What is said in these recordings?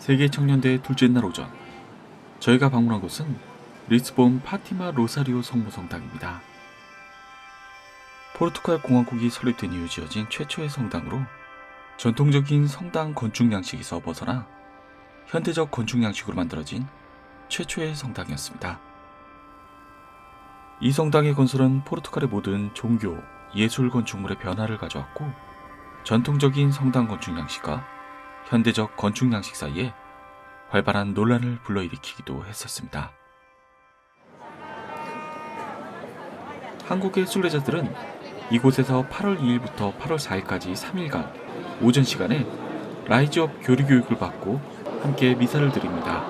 세계 청년대회 둘째 날 오전, 저희가 방문한 곳은 리스본 파티마 로사리오 성모성당입니다. 포르투갈 공화국이 설립된 이후 지어진 최초의 성당으로 전통적인 성당 건축 양식에서 벗어나 현대적 건축 양식으로 만들어진 최초의 성당이었습니다. 이 성당의 건설은 포르투갈의 모든 종교, 예술 건축물의 변화를 가져왔고, 전통적인 성당 건축 양식과 현대적 건축 양식 사이에 활발한 논란을 불러일으키기도 했었습니다. 한국의 순례자들은 이곳에서 8월 2일부터 8월 4일까지 3일간 오전 시간에 라이즈업 교리 교육을 받고 함께 미사를 드립니다.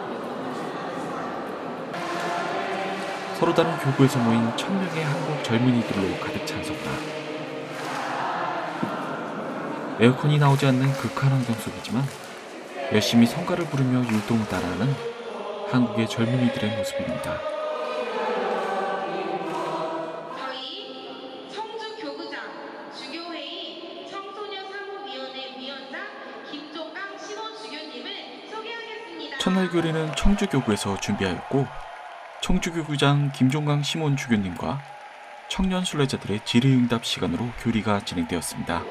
서로 다른 교구에서 모인 1000명의 한국 젊은이들로 가득 찬 성당. 에어컨이 나오지 않는 극한 환경 속이지만 열심히 성가를 부르며 율동을 따라하는 한국의 젊은이들의 모습입니다. 저희 청주교구장 주교회의 청소년 사무위원회 위원장 김종강 시원 주교님을 소개하겠습니다. 첫날 교리는 청주교구에서 준비하였고, 청주교구장 김종강 시몬 주교님과 청년 순례자들의 질의응답 시간으로 교리가 진행되었습니다.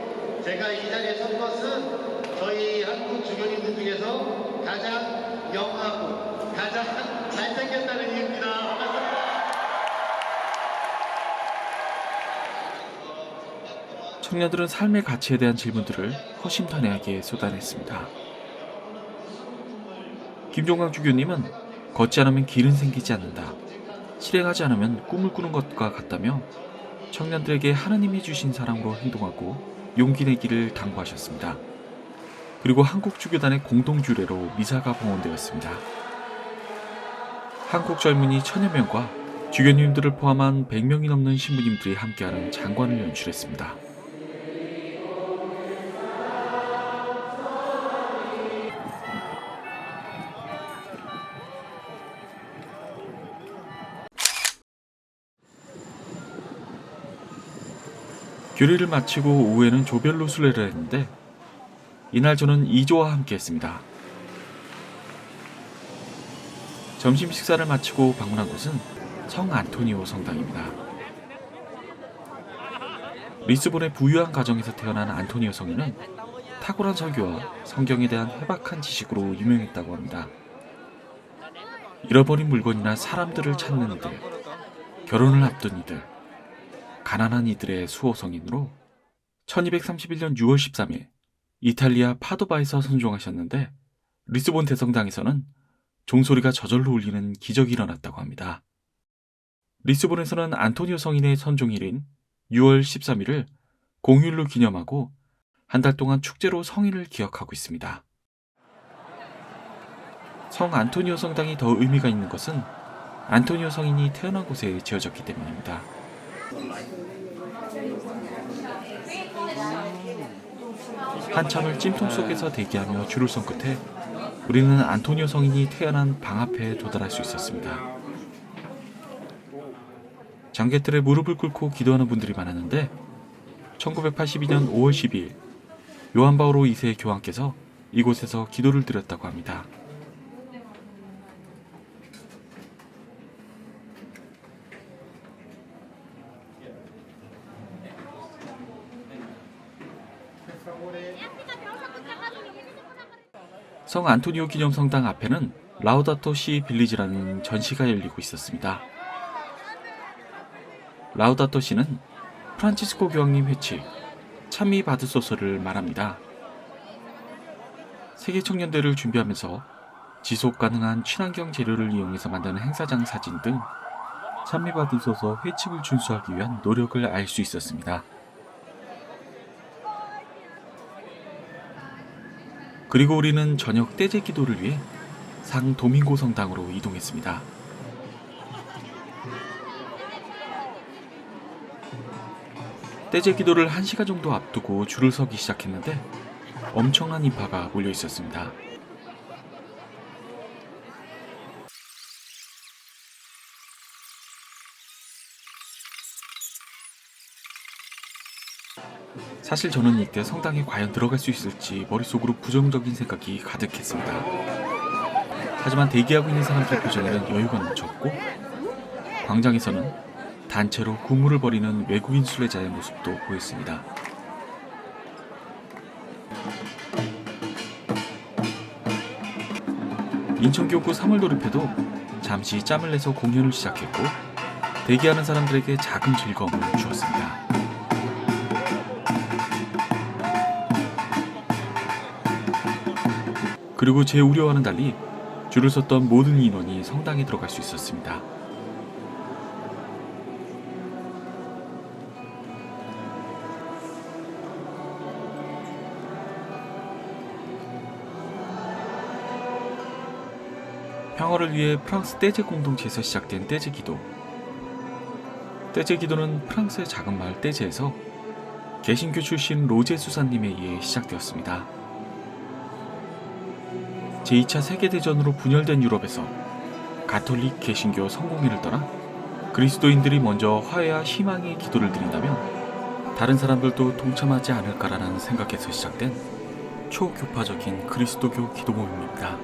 제가 이 자리에 선 것은 저희 한국 주교님들 중에서 가장 영하고 가장 잘생겼다는 이유입니다. 반갑습니다. 청년들은 삶의 가치에 대한 질문들을 허심탄회하게 쏟아냈습니다. 김종강 주교님은 걷지 않으면 길은 생기지 않는다, 실행하지 않으면 꿈을 꾸는 것과 같다며 청년들에게 하느님이 주신 사랑으로 행동하고 용기 내기를 당부하셨습니다. 그리고 한국 주교단의 공동 주례로 미사가 봉헌되었습니다. 한국 젊은이 1000여 명과 주교님들을 포함한 100명이 넘는 신부님들이 함께하는 장관을 연출했습니다. 교리를 마치고 오후에는 조별로 순례를 했는데, 이날 저는 이조와 함께 했습니다. 점심 식사를 마치고 방문한 곳은 성 안토니오 성당입니다. 리스본의 부유한 가정에서 태어난 안토니오 성인은 탁월한 설교와 성경에 대한 해박한 지식으로 유명했다고 합니다. 잃어버린 물건이나 사람들을 찾는 이들, 결혼을 앞둔 이들, 가난한 이들의 수호 성인으로 1231년 6월 13일 이탈리아 파도바에서 선종하셨는데, 리스본 대성당에서는 종소리가 저절로 울리는 기적이 일어났다고 합니다. 리스본에서는 안토니오 성인의 선종일인 6월 13일을 공휴일로 기념하고 한 달 동안 축제로 성인을 기억하고 있습니다. 성 안토니오 성당이 더 의미가 있는 것은 안토니오 성인이 태어난 곳에 지어졌기 때문입니다. 한참을 찜통 속에서 대기하며 줄을 선 끝에 우리는 안토니오 성인이 태어난 방 앞에 도달할 수 있었습니다. 장개틀에 무릎을 꿇고 기도하는 분들이 많았는데, 1982년 5월 12일 요한 바오로 2세 교황께서 이곳에서 기도를 드렸다고 합니다. 성 안토니오 기념성당 앞에는 라우다토 시 빌리지라는 전시가 열리고 있었습니다. 라우다토 시는 프란치스코 교황님 회칙 참미 받으소서를 말합니다. 세계 청년대회를 준비하면서 지속 가능한 친환경 재료를 이용해서 만드는 행사장 사진 등 참미 받으소서 회칙을 준수하기 위한 노력을 알 수 있었습니다. 그리고 우리는 저녁 떼제 기도를 위해 상 도밍고 성당으로 이동했습니다. 떼제 기도를 1시간 정도 앞두고 줄을 서기 시작했는데 엄청난 인파가 몰려 있었습니다. 사실 저는 이때 성당에 과연 들어갈 수 있을지 머릿속으로 부정적인 생각이 가득했습니다. 하지만 대기하고 있는 사람들 표정에는 여유가 넘쳤고 광장에서는 단체로 군무를 벌이는 외국인 순례자의 모습도 보였습니다. 인천교구 3월 돌입회도 잠시 짬을 내서 공연을 시작했고 대기하는 사람들에게 작은 즐거움을 주었습니다. 그리고 제 우려와는 달리 줄을 섰던 모든 인원이 성당에 들어갈 수 있었습니다. 평화를 위해 프랑스 떼제 공동체에서 시작된 떼제 기도. 떼제 기도는 프랑스의 작은 마을 떼제에서 개신교 출신 로제 수사님에 의해 시작되었습니다. 제2차 세계대전으로 분열된 유럽에서 가톨릭 개신교 성공회를 떠나 그리스도인들이 먼저 화해와 희망의 기도를 드린다면 다른 사람들도 동참하지 않을까라는 생각에서 시작된 초교파적인 그리스도교 기도 모임입니다.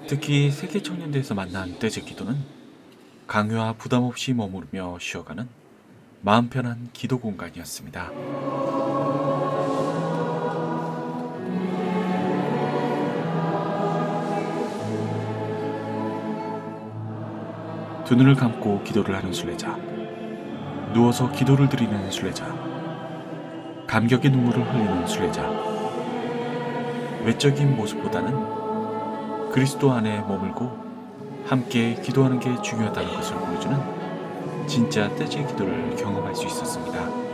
특히 세계청년대에서 만난 떼제 기도는 강요와 부담 없이 머무르며 쉬어가는 마음 편한 기도 공간이었습니다. 두 눈을 감고 기도를 하는 순례자, 누워서 기도를 드리는 순례자, 감격의 눈물을 흘리는 순례자. 외적인 모습보다는 그리스도 안에 머물고 함께 기도하는 게 중요하다는 것을 보여주는 진짜 떼제 기도를 경험할 수 있었습니다.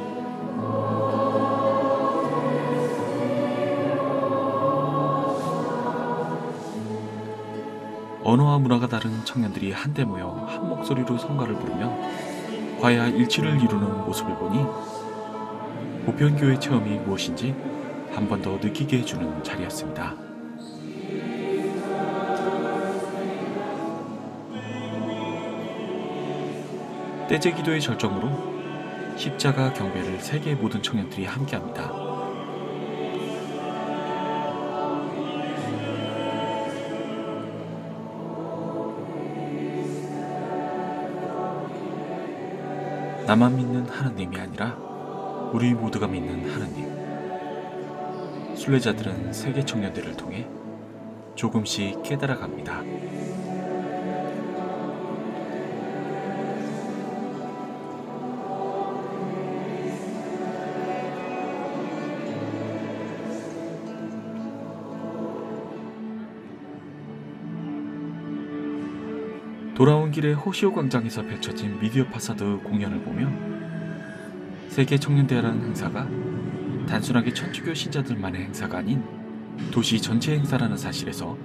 언어와 문화가 다른 청년들이 한데 모여 한 목소리로 성가를 부르며 화해와 일치를 이루는 모습을 보니 보편교회 체험이 무엇인지 한 번 더 느끼게 해주는 자리였습니다. 떼제 기도의 절정으로 십자가 경배를 세계 모든 청년들이 함께합니다. 나만 믿는 하나님이 아니라 우리 모두가 믿는 하나님. 순례자들은 세계 청년들을 통해 조금씩 깨달아갑니다. 돌아온 길에 호시오 광장에서 펼쳐진 미디어 파사드 공연을 보며 세계 청년대회라는 행사가 단순하게 천주교 신자들만의 행사가 아닌 도시 전체 행사라는 사실에서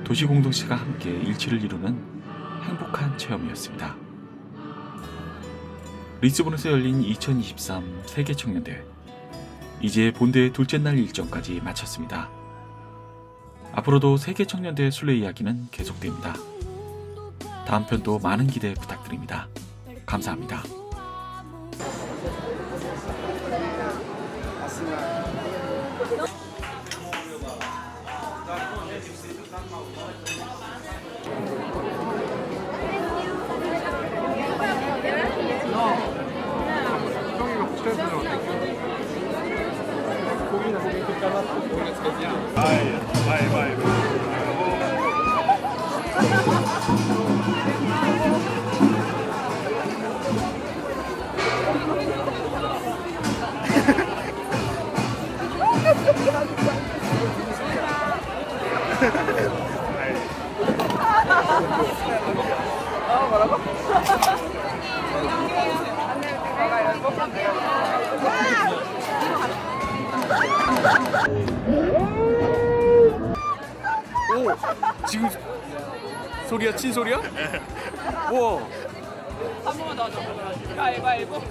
도시 공동체가 함께 일치를 이루는 행복한 체험이었습니다. 리스본에서 열린 2023 세계 청년대회. 이제 본대의 둘째 날 일정까지 마쳤습니다. 앞으로도 세계 청년대회 순례 이야기는 계속됩니다. 다음 편도 많은 기대 부탁드립니다. 감사합니다. 오, 지금 소리야? 친 소리야? 우와. 한 번만 더 하자. 가위바위보.